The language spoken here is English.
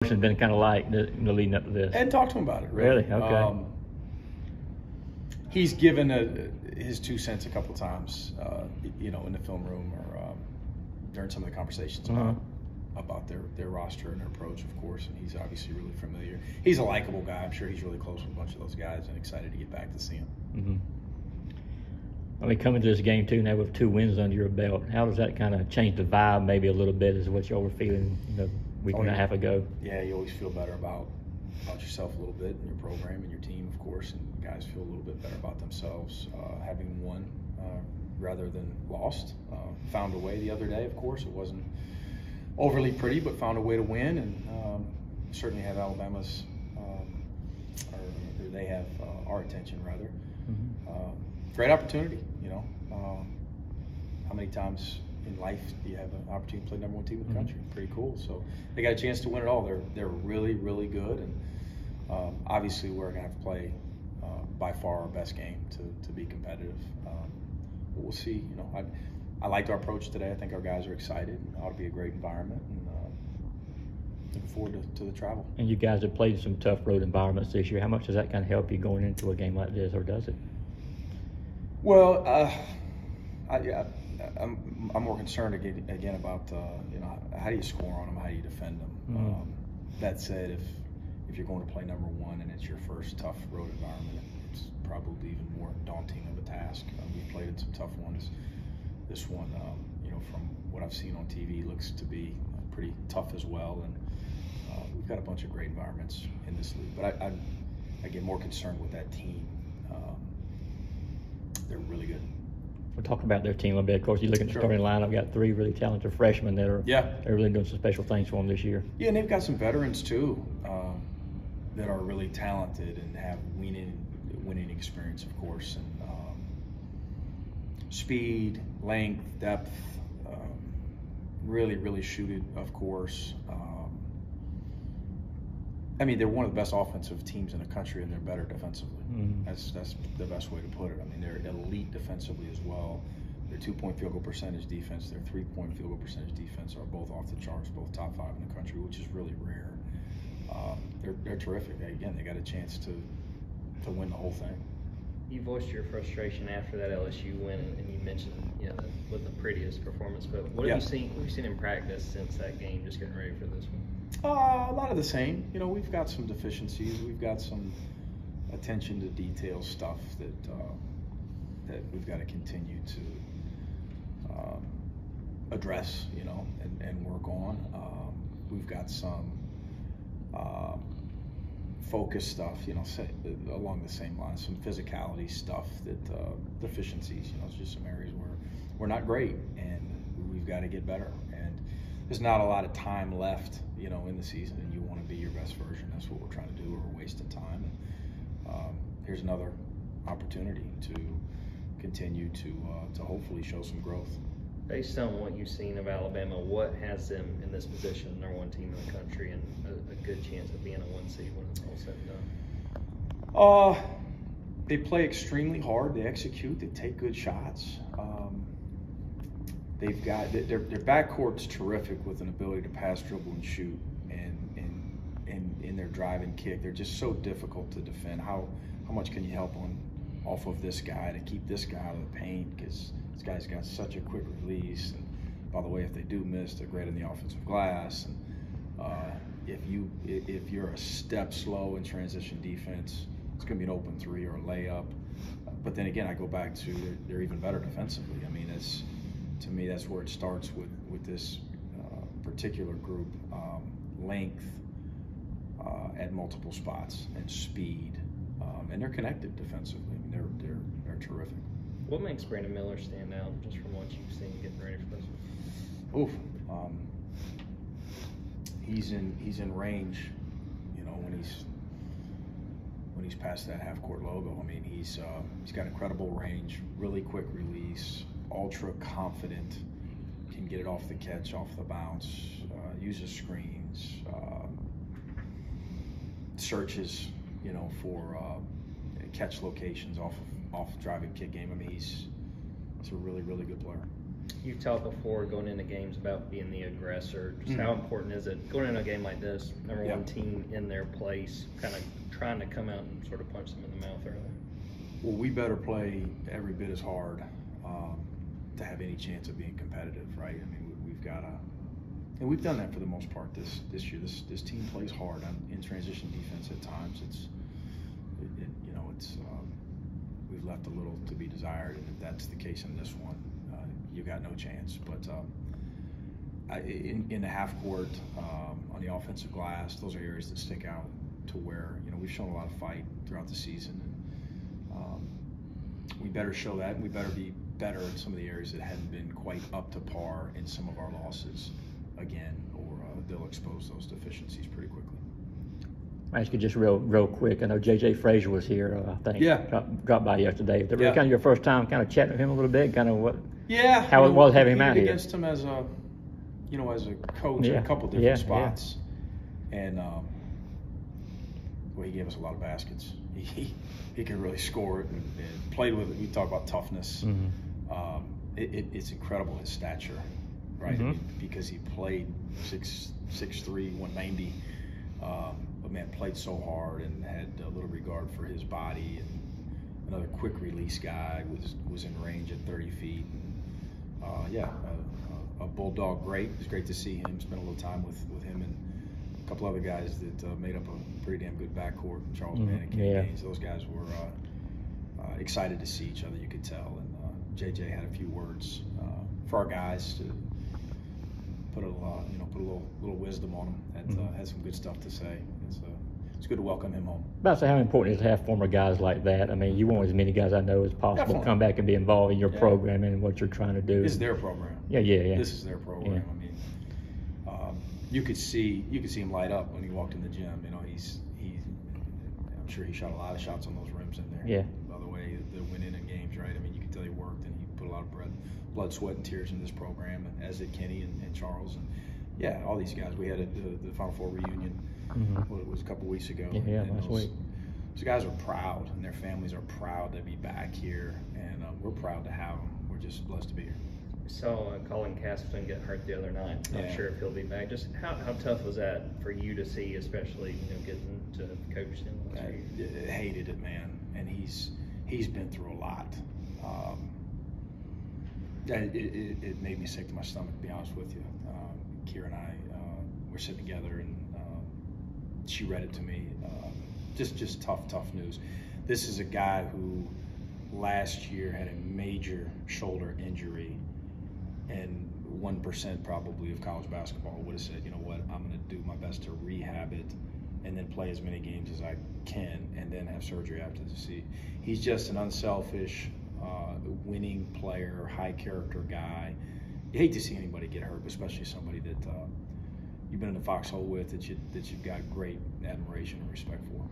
Has been kind of like leading up to this? And talk to him about it. Really? Okay. He's given his 2 cents a couple of times, in the film room or during some of the conversations about their roster and their approach, of course. And he's obviously really familiar. He's a likable guy. I'm sure he's really close with a bunch of those guys and excited to get back to see him. Mm-hmm. I mean, coming to this game too now with 2 wins under your belt, how does that kind of change the vibe maybe a little bit as what y'all were feeling a week and a half ago? Yeah, you always feel better about yourself a little bit and your program and your team, of course, and guys feel a little bit better about themselves having won rather than lost. Found a way the other day, of course. It wasn't overly pretty, but found a way to win, and certainly have Alabama's, or they have our attention, rather. Mm-hmm. Great opportunity, how many times in life do you have an opportunity to play number 1 team in the country? Pretty cool. So they got a chance to win it all. They're really, really good, and obviously we're going to have to play by far our best game to be competitive. But we'll see. I liked our approach today. I think our guys are excited. It ought to be a great environment, and looking forward to the travel. And you guys have played some tough road environments this year. How much does that kind of help you going into a game like this, or does it? Well, I'm more concerned again about how do you score on them, how do you defend them. Mm-hmm. That said, if you're going to play number 1 and it's your first tough road environment, it's probably even more daunting of a task. We've played in some tough ones. This one, from what I've seen on TV, looks to be pretty tough as well. And we've got a bunch of great environments in this league. But I get more concerned with that team. They're really good. We'll talk about their team a little bit. Of course, you look at the starting lineup, got 3 really talented freshmen that are they're really doing some special things for them this year. Yeah, and they've got some veterans too that are really talented and have winning experience, of course, and speed, length, depth, really, really shoot it, of course. I mean, they're one of the best offensive teams in the country, and they're better defensively. Mm-hmm. That's the best way to put it. I mean, they're elite defensively as well. Their 2-point field goal percentage defense, their 3-point field goal percentage defense are both off the charts, both top 5 in the country, which is really rare. They're terrific. Again, they got a chance to win the whole thing. You voiced your frustration after that LSU win, and you mentioned that wasn't the prettiest performance. But what have you seen? What have you seen in practice since that game? Just getting ready for this one. A lot of the same. We've got some deficiencies. We've got some attention to detail stuff that we've got to continue to address, and work on. We've got some focus stuff, along the same lines, some physicality stuff that deficiencies. It's just some areas where we're not great, and we've got to get better. And there's not a lot of time left, in the season, and you want to be your best version. That's what we're trying to do. We're wasting time, and here's another opportunity to continue to hopefully show some growth. Based on what you've seen of Alabama, what has them in this position, number 1 team in the country, and a good chance of being a 1 seed when it's all said and done? They play extremely hard. They execute. They take good shots. They've got their backcourt's terrific with an ability to pass, dribble, and shoot, and in their drive and kick. They're just so difficult to defend. How much can you help off of this guy to keep this guy out of the paint? Because this guy's got such a quick release. And by the way, if they do miss, they're great in the offensive glass. And if you're a step slow in transition defense, it's going to be an open 3 or a layup. But then again, I go back to they're even better defensively. I mean, to me, that's where it starts with this particular group. Length at multiple spots and speed, and they're connected defensively. I mean, they're terrific. What makes Brandon Miller stand out, just from what you've seen getting ready for this one? He's in range. When he's past that half-court logo. I mean, he's got incredible range, really quick release, ultra confident, can get it off the catch, off the bounce, uses screens, searches, for catch locations off driving kick game. I mean, he's a really, really good player. You've talked before going into games about being the aggressor. Just how important is it going into a game like this, number one team in their place, kind of trying to come out and sort of punch them in the mouth early? Well, we better play every bit as hard to have any chance of being competitive, right? I mean, we've got to, and we've done that for the most part this year. This team plays hard in transition defense at times. We've left a little to be desired, and if that's the case in this one, you got no chance. But in the half court, on the offensive glass, those are areas that stick out to where we've shown a lot of fight throughout the season. And we better show that, and we better be better in some of the areas that hadn't been quite up to par in some of our losses again, or they'll expose those deficiencies pretty quickly. I ask you just real quick. I know J.J. Frazier was here. I think dropped by yesterday. Was it kind of your first time kind of chatting with him a little bit? Kind of what? Yeah. How it was having him out here. Against him as a, as a coach in a couple different spots, and well, he gave us a lot of baskets. He could really score it and played with it. We talk about toughness. Mm-hmm. It's incredible his stature, right? Mm-hmm. I mean, because he played 6'3", 190. But man, played so hard and had a little regard for his body. And another quick release guy, was in range at 30 feet. And, a bulldog. Great. It was great to see him. Spent a little time with him and a couple other guys that made up a pretty damn good backcourt. Charles Mann and Kenny Gaines. Those guys were excited to see each other. You could tell. And JJ had a few words for our guys to put a little wisdom on him. Had some good stuff to say. It's good to welcome him home. About to say, how important is to have former guys like that? I mean, you want as many guys I know as possible come back and be involved in your program and what you're trying to do. This is their program. Yeah. This is their program. Yeah. I mean, you could see him light up when he walked in the gym. I'm sure he shot a lot of shots on those rims in there. Yeah. By the way, they went in games, right? I mean, you could tell he worked and he put a lot of blood, sweat, and tears in this program, and as did Kenny and Charles, and all these guys. We had the Final Four reunion. Well, it was a couple weeks ago. Last week. Those guys are proud, and their families are proud to be back here, and we're proud to have them. We're just blessed to be here. We saw Colin Castleton get hurt the other night. Not sure if he'll be back. Just how tough was that for you to see, especially getting to coach him? I hated it, man. And he's been through a lot. It made me sick to my stomach, to be honest with you. Kira and I were sitting together, and she read it to me. Just tough news. This is a guy who last year had a major shoulder injury, and 1% probably of college basketball would have said, you know what, I'm going to do my best to rehab it and then play as many games as I can and then have surgery after the season. He's just an unselfish, winning player, high character guy. You hate to see anybody get hurt, especially somebody that you've been in the foxhole with, that you've got great admiration and respect for.